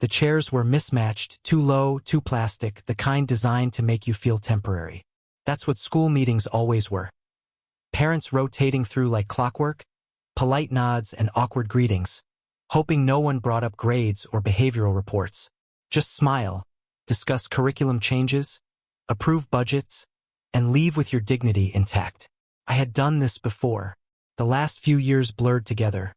The chairs were mismatched, too low, too plastic, the kind designed to make you feel temporary. That's what school meetings always were. Parents rotating through like clockwork, polite nods and awkward greetings, hoping no one brought up grades or behavioral reports. Just smile, discuss curriculum changes, approve budgets, and leave with your dignity intact. I had done this before. The last few years blurred together.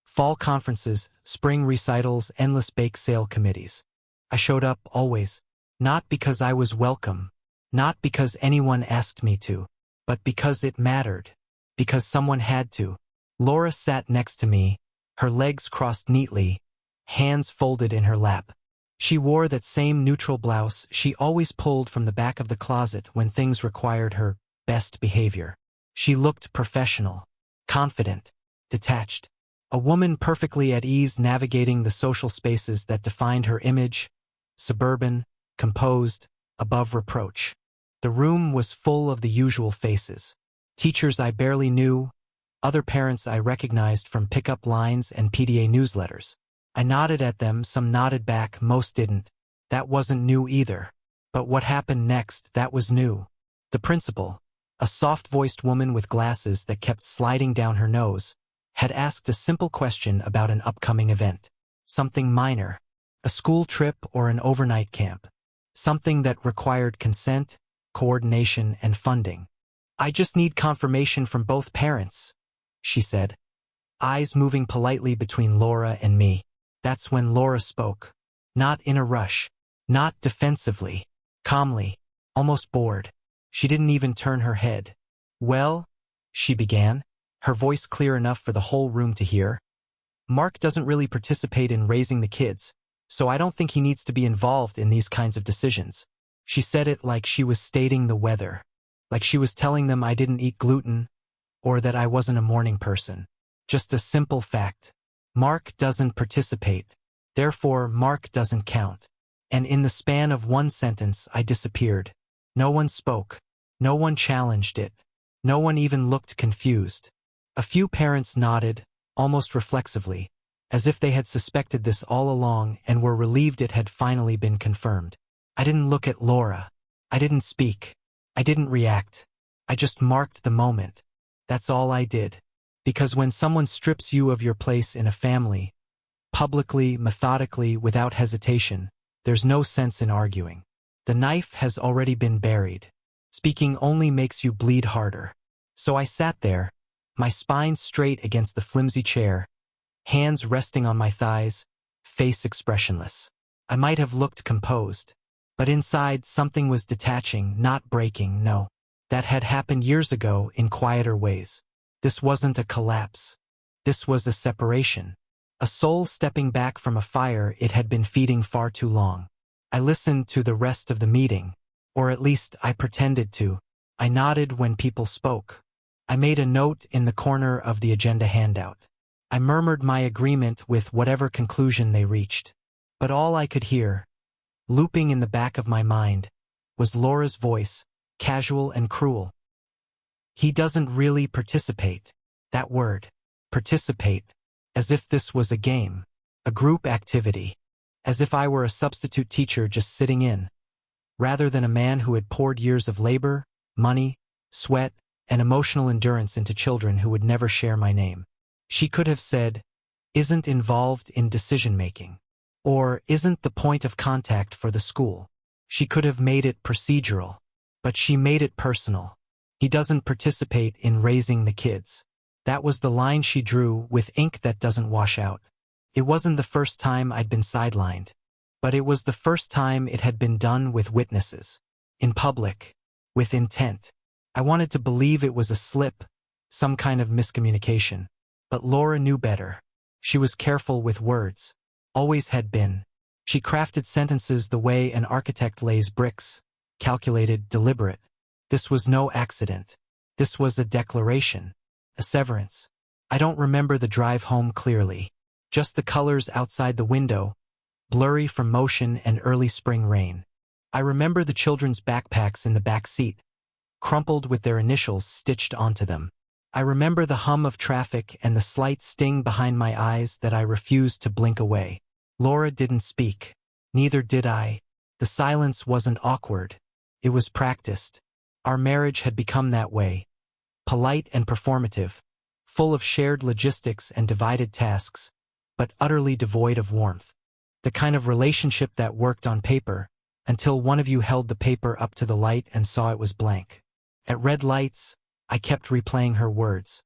Fall conferences, spring recitals, endless bake sale committees. I showed up always, not because I was welcome, not because anyone asked me to, but because it mattered, because someone had to. Laura sat next to me, her legs crossed neatly, hands folded in her lap. She wore that same neutral blouse she always pulled from the back of the closet when things required her best behavior. She looked professional, confident, detached. A woman perfectly at ease navigating the social spaces that defined her image, suburban, composed, above reproach. The room was full of the usual faces. Teachers I barely knew, other parents I recognized from pickup lines and PTA newsletters. I nodded at them, some nodded back, most didn't. That wasn't new either. But what happened next, that was new. The principal, a soft-voiced woman with glasses that kept sliding down her nose, had asked a simple question about an upcoming event. Something minor, a school trip or an overnight camp. Something that required consent, coordination, and funding. "I just need confirmation from both parents," she said, eyes moving politely between Laura and me. That's when Laura spoke. Not in a rush, not defensively, calmly, almost bored. She didn't even turn her head. "Well," she began, her voice clear enough for the whole room to hear. "Mark doesn't really participate in raising the kids, so I don't think he needs to be involved in these kinds of decisions." She said it like she was stating the weather, like she was telling them I didn't eat gluten, or that I wasn't a morning person. Just a simple fact. Mark doesn't participate, therefore Mark doesn't count. And in the span of one sentence I disappeared. No one spoke. No one challenged it. No one even looked confused. A few parents nodded, almost reflexively, as if they had suspected this all along and were relieved it had finally been confirmed. I didn't look at Laura. I didn't speak. I didn't react. I just marked the moment. That's all I did. Because when someone strips you of your place in a family, publicly, methodically, without hesitation, there's no sense in arguing. The knife has already been buried. Speaking only makes you bleed harder. So I sat there, my spine straight against the flimsy chair, hands resting on my thighs, face expressionless. I might have looked composed, but inside something was detaching, not breaking, no. That had happened years ago in quieter ways. This wasn't a collapse. This was a separation. A soul stepping back from a fire it had been feeding far too long. I listened to the rest of the meeting, or at least I pretended to. I nodded when people spoke. I made a note in the corner of the agenda handout. I murmured my agreement with whatever conclusion they reached. But all I could hear, looping in the back of my mind, was Laura's voice, casual and cruel. "He doesn't really participate." That word, participate, as if this was a game, a group activity, as if I were a substitute teacher just sitting in, rather than a man who had poured years of labor, money, sweat, and emotional endurance into children who would never share my name. She could have said, "Isn't involved in decision-making," or "Isn't the point of contact for the school." She could have made it procedural, but she made it personal. "He doesn't participate in raising the kids." That was the line she drew with ink that doesn't wash out. It wasn't the first time I'd been sidelined, but it was the first time it had been done with witnesses, in public, with intent. I wanted to believe it was a slip, some kind of miscommunication. But Laura knew better. She was careful with words, always had been. She crafted sentences the way an architect lays bricks, calculated, deliberate. This was no accident. This was a declaration, a severance. I don't remember the drive home clearly, just the colors outside the window, blurry from motion and early spring rain. I remember the children's backpacks in the back seat, crumpled with their initials stitched onto them. I remember the hum of traffic and the slight sting behind my eyes that I refused to blink away. Laura didn't speak. Neither did I. The silence wasn't awkward. It was practiced. Our marriage had become that way. Polite and performative, full of shared logistics and divided tasks, but utterly devoid of warmth. The kind of relationship that worked on paper, until one of you held the paper up to the light and saw it was blank. At red lights, I kept replaying her words.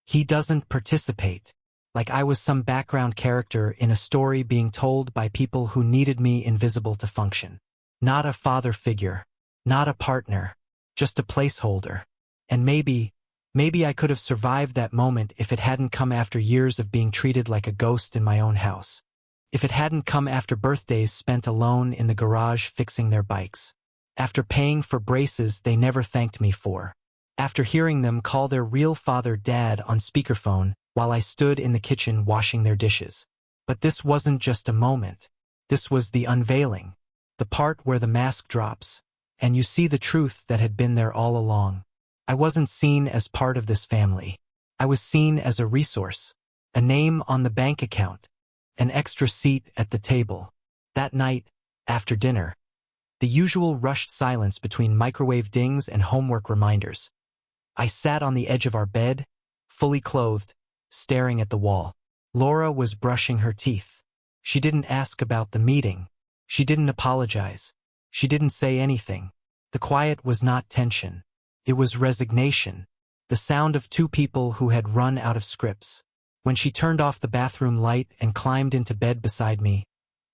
He doesn't participate. Like I was some background character in a story being told by people who needed me invisible to function. Not a father figure. Not a partner. Just a placeholder. And maybe I could have survived that moment if it hadn't come after years of being treated like a ghost in my own house. If it hadn't come after birthdays spent alone in the garage fixing their bikes. After paying for braces they never thanked me for. After hearing them call their real father Dad on speakerphone while I stood in the kitchen washing their dishes. But this wasn't just a moment. This was the unveiling. The part where the mask drops, and you see the truth that had been there all along. I wasn't seen as part of this family. I was seen as a resource, a name on the bank account, an extra seat at the table. That night, after dinner, the usual rushed silence between microwave dings and homework reminders. I sat on the edge of our bed, fully clothed, staring at the wall. Laura was brushing her teeth. She didn't ask about the meeting. She didn't apologize. She didn't say anything. The quiet was not tension. It was resignation. The sound of two people who had run out of scripts. When she turned off the bathroom light and climbed into bed beside me,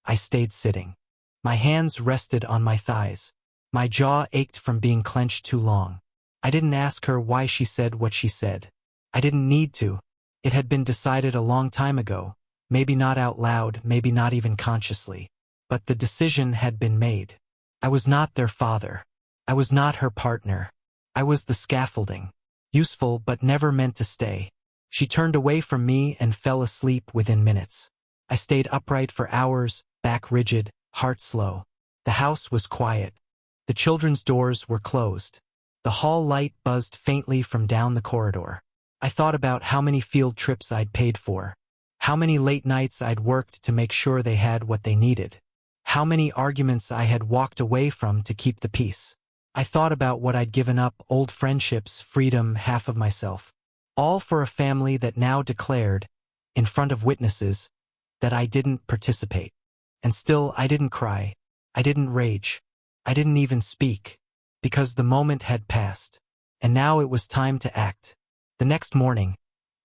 I stayed sitting. My hands rested on my thighs. My jaw ached from being clenched too long. I didn't ask her why she said what she said. I didn't need to. It had been decided a long time ago, maybe not out loud, maybe not even consciously. But the decision had been made. I was not their father. I was not her partner. I was the scaffolding. Useful but never meant to stay. She turned away from me and fell asleep within minutes. I stayed upright for hours, back rigid, heart slow. The house was quiet. The children's doors were closed. The hall light buzzed faintly from down the corridor. I thought about how many field trips I'd paid for. How many late nights I'd worked to make sure they had what they needed. How many arguments I had walked away from to keep the peace. I thought about what I'd given up, old friendships, freedom, half of myself. All for a family that now declared, in front of witnesses, that I didn't participate. And still I didn't cry. I didn't rage. I didn't even speak. Because the moment had passed. And now it was time to act. The next morning,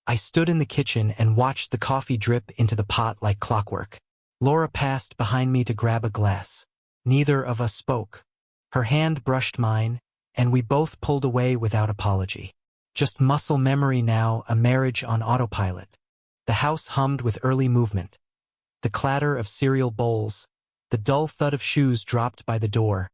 I stood in the kitchen and watched the coffee drip into the pot like clockwork. Laura passed behind me to grab a glass. Neither of us spoke. Her hand brushed mine, and we both pulled away without apology. Just muscle memory now, a marriage on autopilot. The house hummed with early movement. The clatter of cereal bowls, the dull thud of shoes dropped by the door,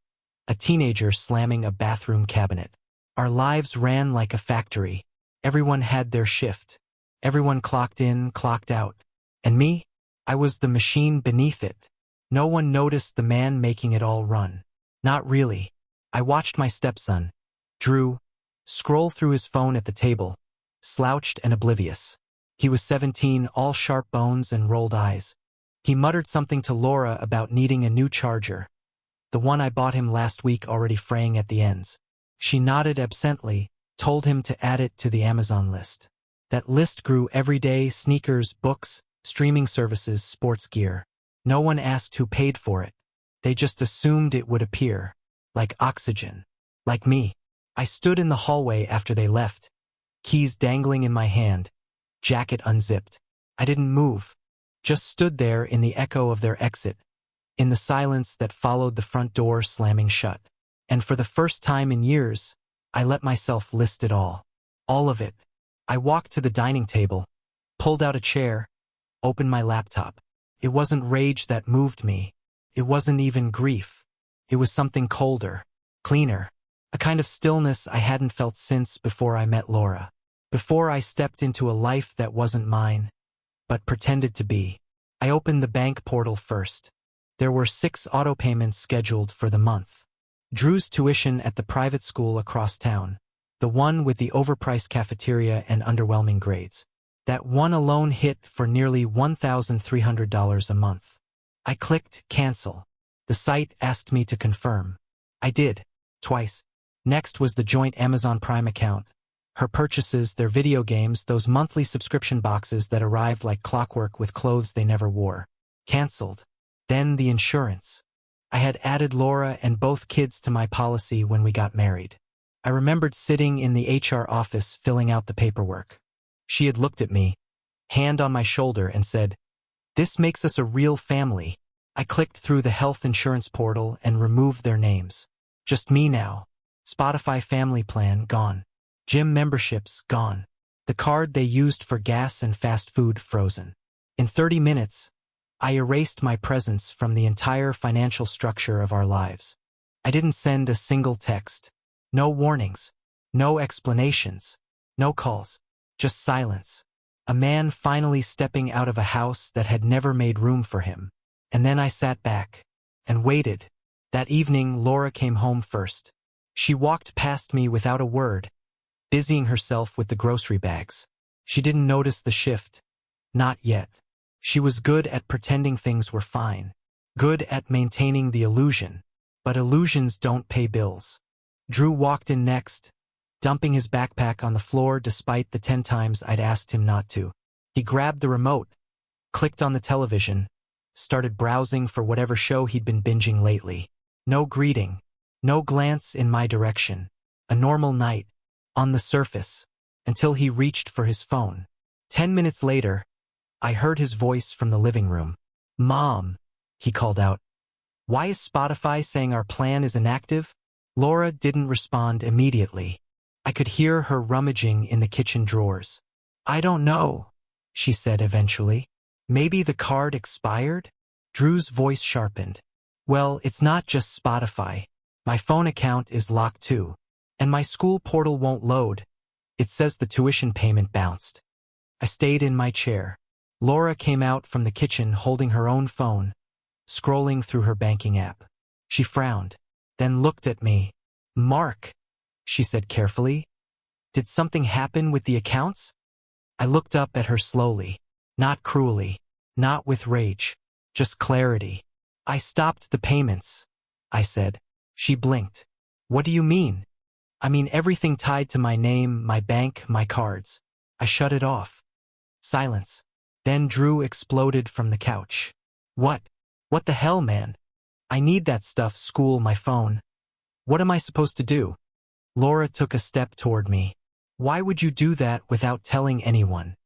a teenager slamming a bathroom cabinet. Our lives ran like a factory. Everyone had their shift. Everyone clocked in, clocked out. And me? I was the machine beneath it. No one noticed the man making it all run. Not really. I watched my stepson, Drew, scroll through his phone at the table, slouched and oblivious. He was 17, all sharp bones and rolled eyes. He muttered something to Laura about needing a new charger. The one I bought him last week already fraying at the ends. She nodded absently, told him to add it to the Amazon list. That list grew every day: sneakers, books, streaming services, sports gear. No one asked who paid for it. They just assumed it would appear. Like oxygen. Like me. I stood in the hallway after they left, keys dangling in my hand, jacket unzipped. I didn't move. Just stood there in the echo of their exit, in the silence that followed the front door slamming shut. And for the first time in years, I let myself list it all. All of it. I walked to the dining table, pulled out a chair, opened my laptop. It wasn't rage that moved me. It wasn't even grief. It was something colder, cleaner, a kind of stillness I hadn't felt since before I met Laura. Before I stepped into a life that wasn't mine, but pretended to be. I opened the bank portal first. There were 6 auto payments scheduled for the month. Drew's tuition at the private school across town, the one with the overpriced cafeteria and underwhelming grades. That one alone hit for nearly $1,300 a month. I clicked cancel. The site asked me to confirm. I did. Twice. Next was the joint Amazon Prime account. Her purchases, their video games, those monthly subscription boxes that arrived like clockwork with clothes they never wore. Cancelled. Then the insurance. I had added Laura and both kids to my policy when we got married. I remembered sitting in the HR office filling out the paperwork. She had looked at me, hand on my shoulder, and said, "This makes us a real family." I clicked through the health insurance portal and removed their names. Just me now. Spotify family plan gone. Gym memberships gone. The card they used for gas and fast food frozen. In 30 minutes, I erased my presence from the entire financial structure of our lives. I didn't send a single text. No warnings. No explanations. No calls. Just silence. A man finally stepping out of a house that had never made room for him. And then I sat back and waited. That evening, Laura came home first. She walked past me without a word, busying herself with the grocery bags. She didn't notice the shift. Not yet. She was good at pretending things were fine. Good at maintaining the illusion. But illusions don't pay bills. Drew walked in next, dumping his backpack on the floor despite the 10 times I'd asked him not to. He grabbed the remote, clicked on the television, started browsing for whatever show he'd been binging lately. No greeting. No glance in my direction. A normal night. On the surface. Until he reached for his phone. 10 minutes later, I heard his voice from the living room. "Mom," he called out. "Why is Spotify saying our plan is inactive?" Laura didn't respond immediately. I could hear her rummaging in the kitchen drawers. "I don't know," she said eventually. "Maybe the card expired?" Drew's voice sharpened. "Well, it's not just Spotify. My phone account is locked too. And my school portal won't load. It says the tuition payment bounced." I stayed in my chair. Laura came out from the kitchen holding her own phone, scrolling through her banking app. She frowned, then looked at me. "Mark," she said carefully, "did something happen with the accounts?" I looked up at her slowly, not cruelly, not with rage, just clarity. "I stopped the payments," I said. She blinked. "What do you mean?" "I mean everything tied to my name, my bank, my cards. I shut it off." Silence. Then Drew exploded from the couch. "What? What the hell, man? I need that stuff, school, my phone. What am I supposed to do?" Laura took a step toward me. "Why would you do that without telling anyone?"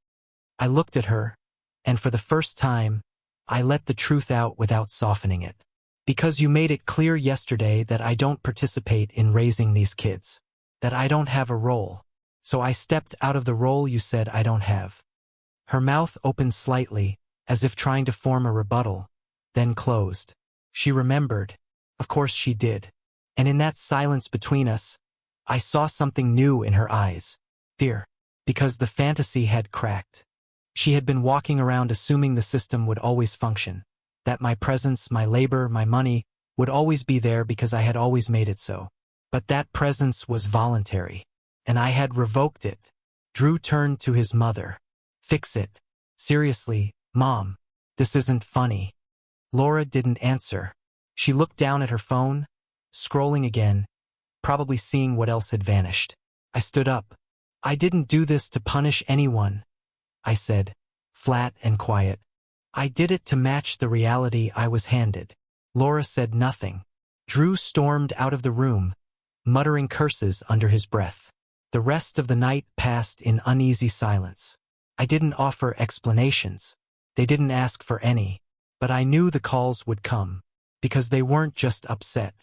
I looked at her, and for the first time, I let the truth out without softening it. "Because you made it clear yesterday that I don't participate in raising these kids. That I don't have a role. So I stepped out of the role you said I don't have." Her mouth opened slightly, as if trying to form a rebuttal, then closed. She remembered. Of course she did. And in that silence between us, I saw something new in her eyes. Fear. Because the fantasy had cracked. She had been walking around assuming the system would always function. That my presence, my labor, my money would always be there because I had always made it so. But that presence was voluntary, and I had revoked it. Drew turned to his mother. "Fix it. Seriously, Mom. This isn't funny." Laura didn't answer. She looked down at her phone, scrolling again, probably seeing what else had vanished. I stood up. "I didn't do this to punish anyone," I said, flat and quiet. "I did it to match the reality I was handed." Laura said nothing. Drew stormed out of the room, muttering curses under his breath. The rest of the night passed in uneasy silence. I didn't offer explanations. They didn't ask for any. But I knew the calls would come. Because they weren't just upset.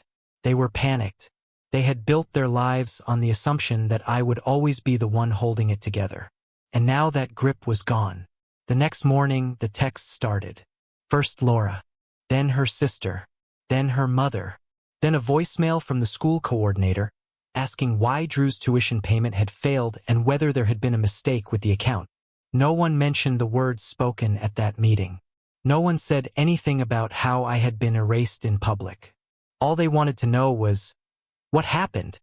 They were panicked. They had built their lives on the assumption that I would always be the one holding it together. And now that grip was gone. The next morning, the text started. First Laura. Then her sister. Then her mother. Then a voicemail from the school coordinator, asking why Drew's tuition payment had failed and whether there had been a mistake with the account. No one mentioned the words spoken at that meeting. No one said anything about how I had been erased in public. All they wanted to know was, what happened?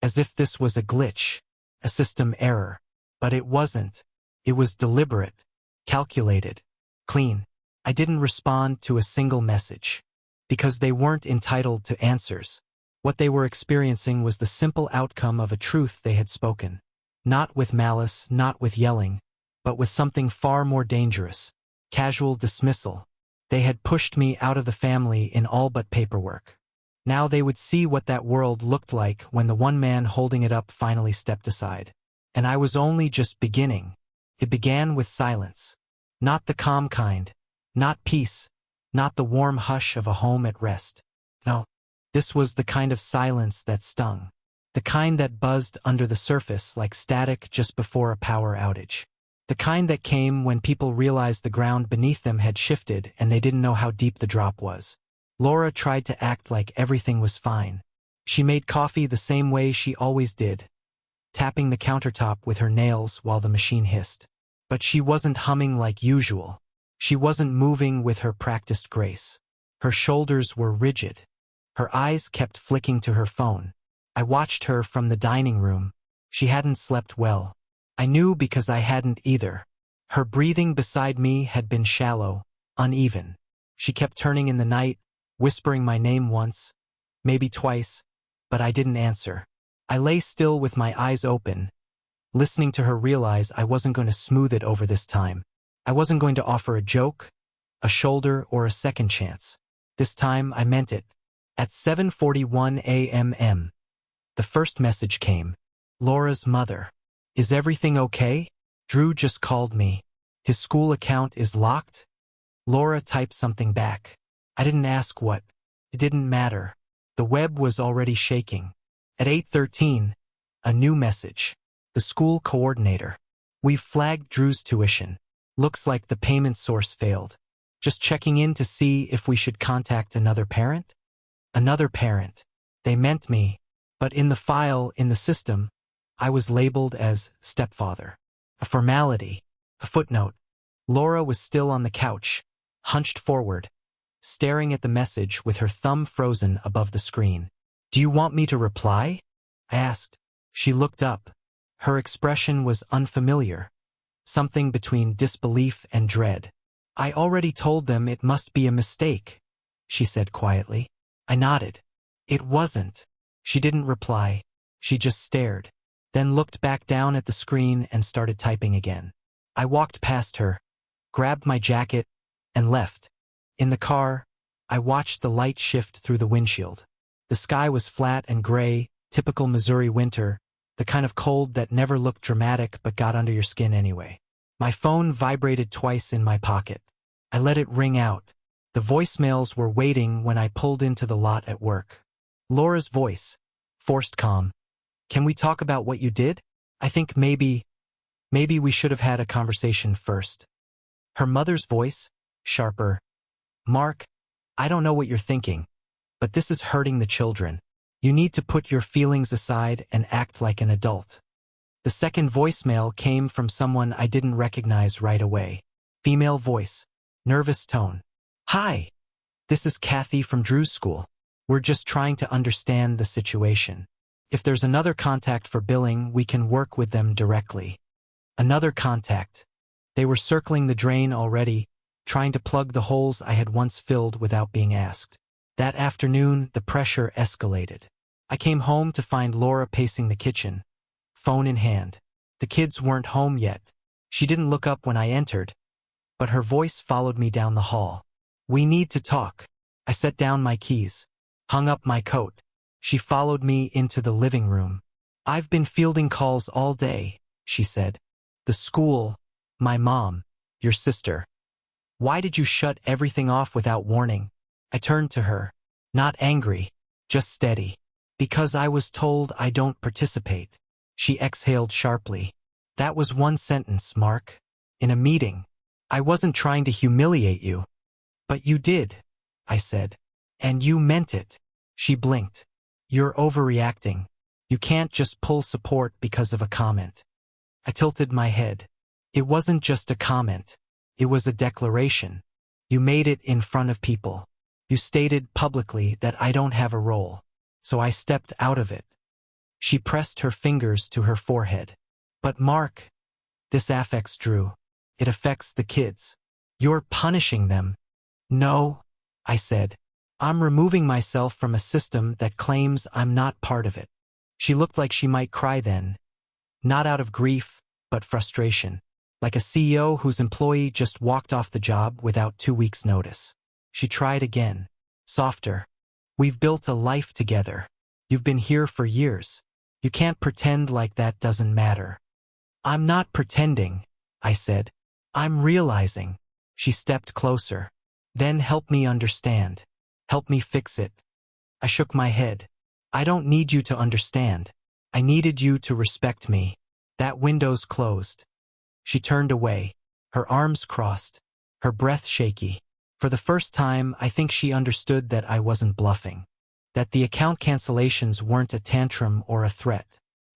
As if this was a glitch, a system error. But it wasn't. It was deliberate, calculated, clean. I didn't respond to a single message. Because they weren't entitled to answers. What they were experiencing was the simple outcome of a truth they had spoken. Not with malice, not with yelling, but with something far more dangerous. Casual dismissal. They had pushed me out of the family in all but paperwork. Now they would see what that world looked like when the one man holding it up finally stepped aside. And I was only just beginning. It began with silence. Not the calm kind. Not peace. Not the warm hush of a home at rest. No, this was the kind of silence that stung. The kind that buzzed under the surface like static just before a power outage. The kind that came when people realized the ground beneath them had shifted and they didn't know how deep the drop was. Laura tried to act like everything was fine. She made coffee the same way she always did, tapping the countertop with her nails while the machine hissed. But she wasn't humming like usual. She wasn't moving with her practiced grace. Her shoulders were rigid. Her eyes kept flicking to her phone. I watched her from the dining room. She hadn't slept well. I knew because I hadn't either. Her breathing beside me had been shallow, uneven. She kept turning in the night, whispering my name once, maybe twice, but I didn't answer. I lay still with my eyes open, listening to her realize I wasn't going to smooth it over this time. I wasn't going to offer a joke, a shoulder, or a second chance. This time I meant it. At 7:41 a.m. The first message came. Laura's mother. Is everything okay? Drew just called me. His school account is locked? Laura typed something back. I didn't ask what. It didn't matter. The web was already shaking. At 8:13, a new message. The school coordinator. We've flagged Drew's tuition. Looks like the payment source failed. Just checking in to see if we should contact another parent? Another parent. They meant me. But in the file, in the system, I was labeled as stepfather. A formality. A footnote. Laura was still on the couch, hunched forward, staring at the message with her thumb frozen above the screen. Do you want me to reply? I asked. She looked up. Her expression was unfamiliar. Something between disbelief and dread. I already told them it must be a mistake, she said quietly. I nodded. It wasn't. She didn't reply. She just stared, then looked back down at the screen and started typing again. I walked past her, grabbed my jacket, and left. In the car, I watched the light shift through the windshield. The sky was flat and gray, typical Missouri winter, the kind of cold that never looked dramatic but got under your skin anyway. My phone vibrated twice in my pocket. I let it ring out. The voicemails were waiting when I pulled into the lot at work. Laura's voice, forced calm. Can we talk about what you did? I think maybe we should have had a conversation first. Her mother's voice, sharper. Mark, I don't know what you're thinking, but this is hurting the children. You need to put your feelings aside and act like an adult. The second voicemail came from someone I didn't recognize right away. Female voice, nervous tone. Hi, this is Kathy from Drew's school. We're just trying to understand the situation. If there's another contact for billing, we can work with them directly. Another contact. They were circling the drain already, trying to plug the holes I had once filled without being asked. That afternoon, the pressure escalated. I came home to find Laura pacing the kitchen, phone in hand. The kids weren't home yet. She didn't look up when I entered, but her voice followed me down the hall. We need to talk. I set down my keys, hung up my coat. She followed me into the living room. I've been fielding calls all day, she said. The school, my mom, your sister. Why did you shut everything off without warning? I turned to her, not angry, just steady. Because I was told I don't participate. She exhaled sharply. That was one sentence, Mark. In a meeting. I wasn't trying to humiliate you. But you did, I said. And you meant it. She blinked. You're overreacting. You can't just pull support because of a comment. I tilted my head. It wasn't just a comment. It was a declaration. You made it in front of people. You stated publicly that I don't have a role. So I stepped out of it. She pressed her fingers to her forehead. But Mark, This affects Drew. It affects the kids. You're punishing them. No, I said. I'm removing myself from a system that claims I'm not part of it. She looked like she might cry then. Not out of grief, but frustration. Like a CEO whose employee just walked off the job without 2 weeks' notice. She tried again. Softer. We've built a life together. You've been here for years. You can't pretend like that doesn't matter. I'm not pretending, I said. I'm realizing. She stepped closer. Then help me understand. Help me fix it. I shook my head. I don't need you to understand. I needed you to respect me. That window's closed. She turned away, her arms crossed, her breath shaky. For the first time, I think she understood that I wasn't bluffing. That the account cancellations weren't a tantrum or a threat.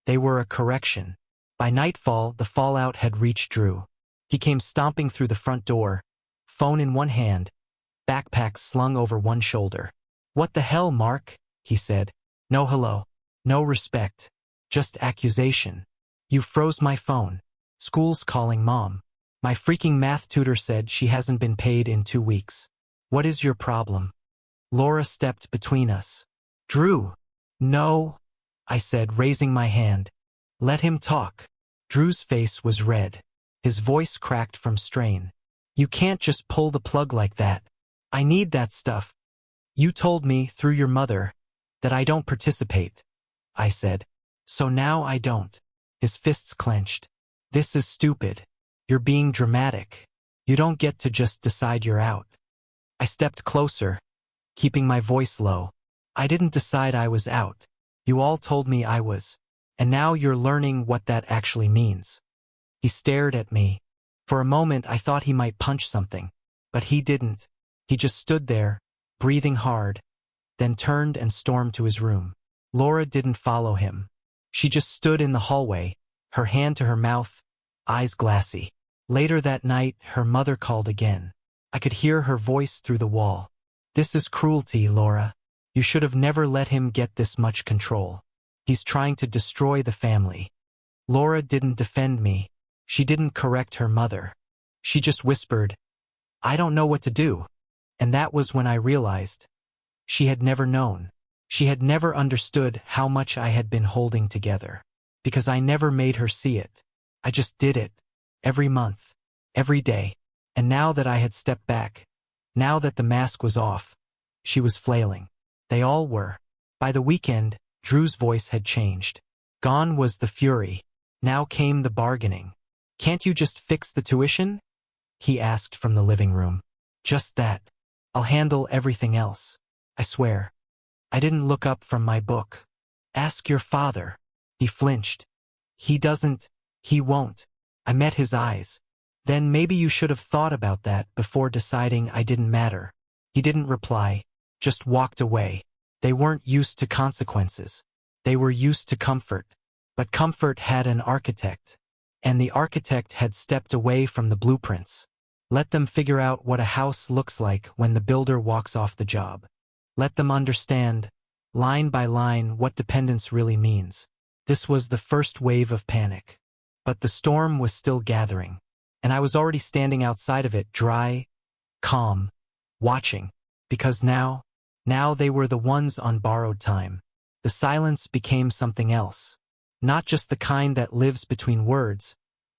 They were a correction. By nightfall, the fallout had reached Drew. He came stomping through the front door, phone in one hand, backpack slung over one shoulder. "What the hell, Mark?" he said. "No hello. No respect. Just accusation. You froze my phone. School's calling Mom. My freaking math tutor said she hasn't been paid in 2 weeks. What is your problem?" Laura stepped between us. "Drew." "No," I said, raising my hand. "Let him talk." Drew's face was red. His voice cracked from strain. "You can't just pull the plug like that. I need that stuff. You told me, through your mother, that I don't participate," I said. "So now I don't." His fists clenched. "This is stupid. You're being dramatic. You don't get to just decide you're out." I stepped closer, keeping my voice low. "I didn't decide I was out. You all told me I was. And now you're learning what that actually means." He stared at me. For a moment I thought he might punch something. But he didn't. He just stood there, breathing hard, then turned and stormed to his room. Laura didn't follow him. She just stood in the hallway, her hand to her mouth, eyes glassy. Later that night, her mother called again. I could hear her voice through the wall. "This is cruelty, Laura. You should have never let him get this much control. He's trying to destroy the family." Laura didn't defend me. She didn't correct her mother. She just whispered, "I don't know what to do." And that was when I realized. She had never known. She had never understood how much I had been holding together. Because I never made her see it. I just did it. Every month. Every day. And now that I had stepped back, now that the mask was off, she was flailing. They all were. By the weekend, Drew's voice had changed. Gone was the fury. Now came the bargaining. "Can't you just fix the tuition?" he asked from the living room. "Just that. I'll handle everything else. I swear." I didn't look up from my book. "Ask your father." He flinched. He won't." I met his eyes. "Then maybe you should have thought about that before deciding I didn't matter." He didn't reply, just walked away. They weren't used to consequences. They were used to comfort. But comfort had an architect. And the architect had stepped away from the blueprints. Let them figure out what a house looks like when the builder walks off the job. Let them understand, line by line, what dependence really means. This was the first wave of panic. But the storm was still gathering. And I was already standing outside of it, dry, calm, watching. Because now they were the ones on borrowed time. The silence became something else. Not just the kind that lives between words,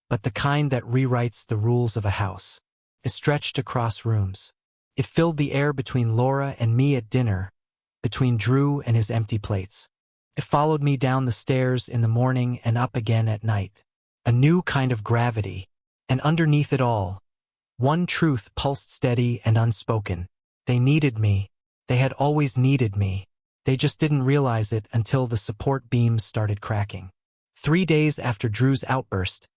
but the kind that rewrites the rules of a house. It stretched across rooms. It filled the air between Laura and me at dinner, between Drew and his empty plates. It followed me down the stairs in the morning and up again at night. A new kind of gravity. And underneath it all, one truth pulsed steady and unspoken. They needed me. They had always needed me. They just didn't realize it until the support beams started cracking. 3 days after Drew's outburst,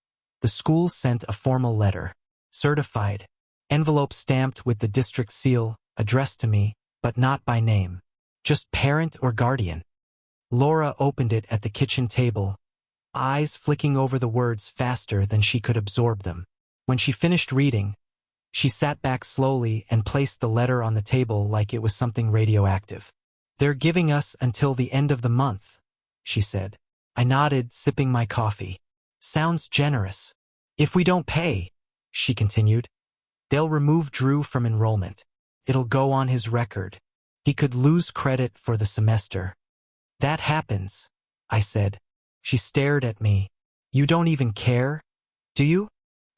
the school sent a formal letter. Certified. Envelope stamped with the district seal, addressed to me, but not by name. Just parent or guardian. Laura opened it at the kitchen table, eyes flicking over the words faster than she could absorb them. When she finished reading, she sat back slowly and placed the letter on the table like it was something radioactive. "They're giving us until the end of the month," she said. I nodded, sipping my coffee. "Sounds generous." If we don't pay, she continued, they'll remove Drew from enrollment. It'll go on his record. He could lose credit for the semester. That happens, I said. She stared at me. You don't even care, do you?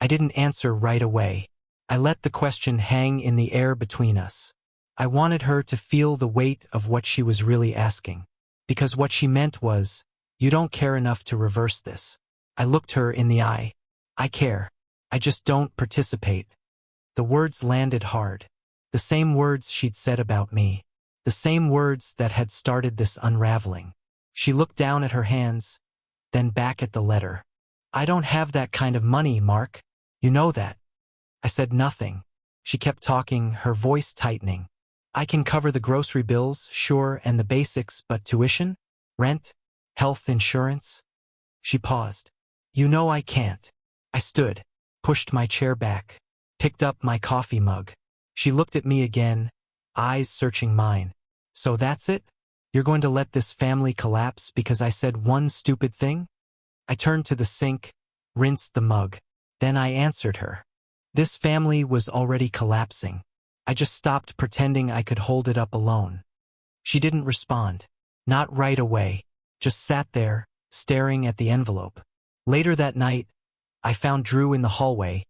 I didn't answer right away. I let the question hang in the air between us. I wanted her to feel the weight of what she was really asking. Because what she meant was, you don't care enough to reverse this. I looked her in the eye. I care. I just don't participate. The words landed hard. The same words she'd said about me. The same words that had started this unraveling. She looked down at her hands, then back at the letter. I don't have that kind of money, Mark. You know that. I said nothing. She kept talking, her voice tightening. I can cover the grocery bills, sure, and the basics, but tuition? Rent? Health insurance? She paused. You know I can't. I stood, pushed my chair back, picked up my coffee mug. She looked at me again, eyes searching mine. So that's it? You're going to let this family collapse because I said one stupid thing? I turned to the sink, rinsed the mug. Then I answered her. This family was already collapsing. I just stopped pretending I could hold it up alone. She didn't respond. Not right away. Just sat there, staring at the envelope. Later that night, I found Drew in the hallway,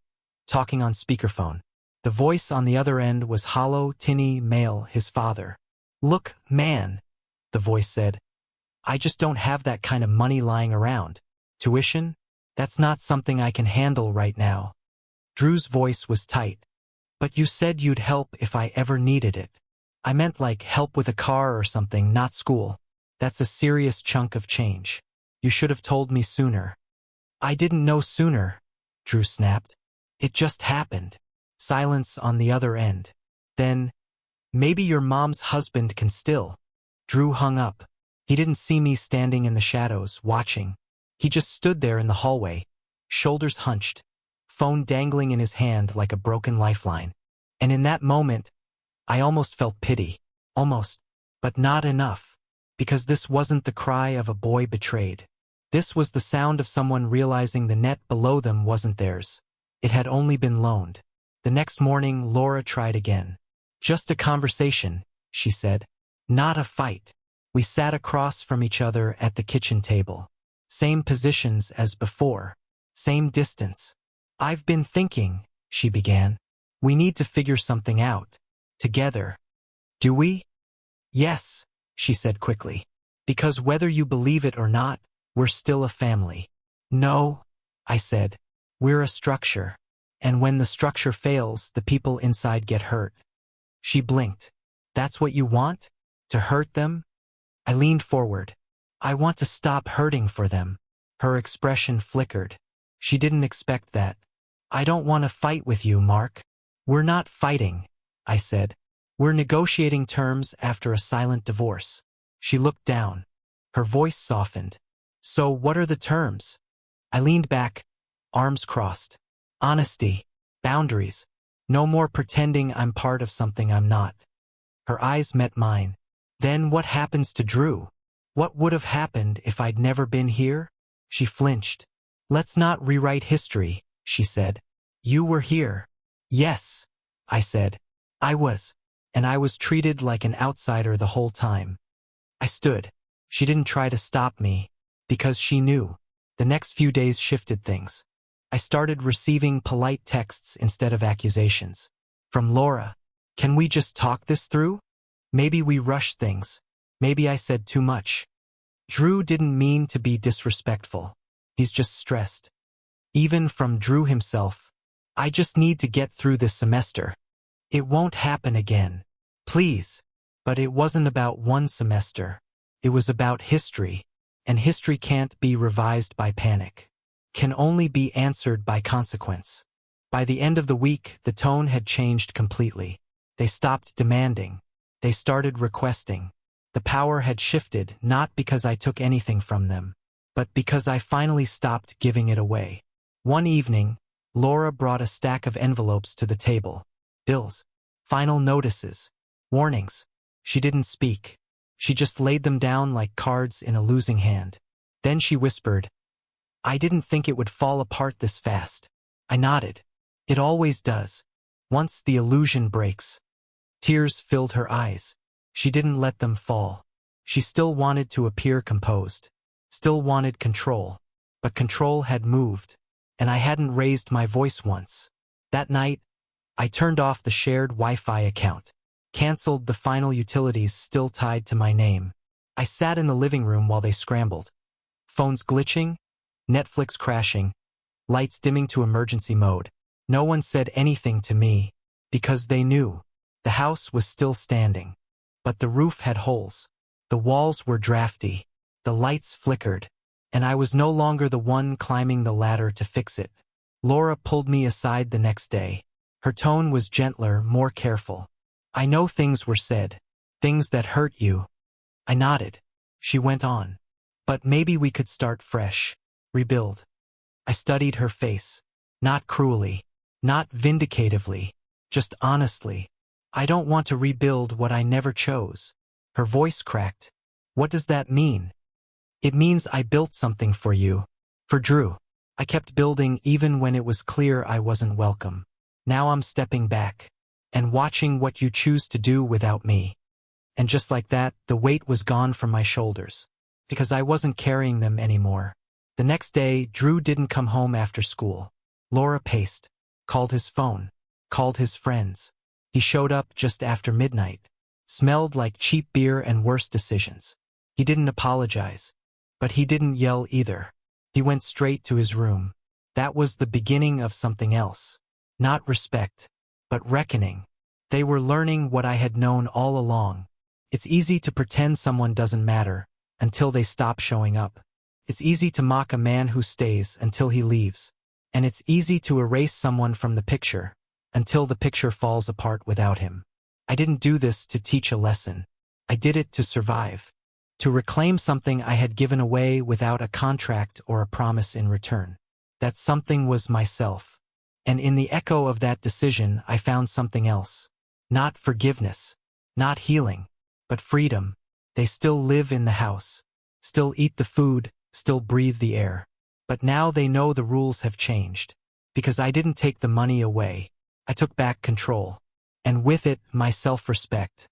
talking on speakerphone. The voice on the other end was hollow, tinny, male, his father. Look, man, the voice said. I just don't have that kind of money lying around. Tuition? That's not something I can handle right now. Drew's voice was tight. But you said you'd help if I ever needed it. I meant like help with a car or something, not school. That's a serious chunk of change. You should have told me sooner. I didn't know sooner, Drew snapped. It just happened. Silence on the other end. Then, maybe your mom's husband can still. Drew hung up. He didn't see me standing in the shadows, watching. He just stood there in the hallway, shoulders hunched, phone dangling in his hand like a broken lifeline. And in that moment, I almost felt pity. Almost. But not enough. Because this wasn't the cry of a boy betrayed. This was the sound of someone realizing the net below them wasn't theirs. It had only been loaned. The next morning, Laura tried again. Just a conversation, she said. Not a fight. We sat across from each other at the kitchen table. Same positions as before. Same distance. I've been thinking, she began. We need to figure something out. Together. Do we? Yes, she said quickly. Because whether you believe it or not, we're still a family. No, I said. We're a structure. And when the structure fails, the people inside get hurt. She blinked. That's what you want? To hurt them? I leaned forward. I want to stop hurting for them. Her expression flickered. She didn't expect that. I don't want to fight with you, Mark. We're not fighting, I said. We're negotiating terms after a silent divorce. She looked down. Her voice softened. So what are the terms? I leaned back, arms crossed. Honesty. Boundaries. No more pretending I'm part of something I'm not. Her eyes met mine. Then what happens to Drew? What would have happened if I'd never been here? She flinched. Let's not rewrite history, she said. You were here. Yes, I said. I was. And I was treated like an outsider the whole time. I stood. She didn't try to stop me. Because she knew. The next few days shifted things. I started receiving polite texts instead of accusations. From Laura. Can we just talk this through? Maybe we rushed things. Maybe I said too much. Drew didn't mean to be disrespectful. He's just stressed. Even from Drew himself. I just need to get through this semester. It won't happen again. Please. But it wasn't about one semester. It was about history. And history can't be revised by panic. Can only be answered by consequence. By the end of the week, the tone had changed completely. They stopped demanding. They started requesting. The power had shifted, not because I took anything from them, but because I finally stopped giving it away. One evening, Laura brought a stack of envelopes to the table. Bills. Final notices. Warnings. She didn't speak. She just laid them down like cards in a losing hand. Then she whispered, I didn't think it would fall apart this fast. I nodded. It always does. Once the illusion breaks. Tears filled her eyes. She didn't let them fall. She still wanted to appear composed. Still wanted control. But control had moved. And I hadn't raised my voice once. That night, I turned off the shared Wi-Fi account. Cancelled the final utilities still tied to my name. I sat in the living room while they scrambled. Phones glitching, Netflix crashing, lights dimming to emergency mode. No one said anything to me, because they knew. The house was still standing. But the roof had holes. The walls were drafty. The lights flickered. And I was no longer the one climbing the ladder to fix it. Laura pulled me aside the next day. Her tone was gentler, more careful. I know things were said. Things that hurt you. I nodded. She went on. But maybe we could start fresh. Rebuild. I studied her face. Not cruelly. Not vindicatively. Just honestly. I don't want to rebuild what I never chose. Her voice cracked. What does that mean? It means I built something for you. For Drew. I kept building even when it was clear I wasn't welcome. Now I'm stepping back. And watching what you choose to do without me. And just like that, the weight was gone from my shoulders. Because I wasn't carrying them anymore. The next day, Drew didn't come home after school. Laura paced. Called his phone. Called his friends. He showed up just after midnight. Smelled like cheap beer and worse decisions. He didn't apologize. But he didn't yell either. He went straight to his room. That was the beginning of something else. Not respect. But reckoning. They were learning what I had known all along. It's easy to pretend someone doesn't matter until they stop showing up. It's easy to mock a man who stays until he leaves. And it's easy to erase someone from the picture until the picture falls apart without him. I didn't do this to teach a lesson. I did it to survive. To reclaim something I had given away without a contract or a promise in return. That something was myself. And in the echo of that decision, I found something else. Not forgiveness. Not healing. But freedom. They still live in the house. Still eat the food. Still breathe the air. But now they know the rules have changed. Because I didn't take the money away. I took back control. And with it, my self-respect.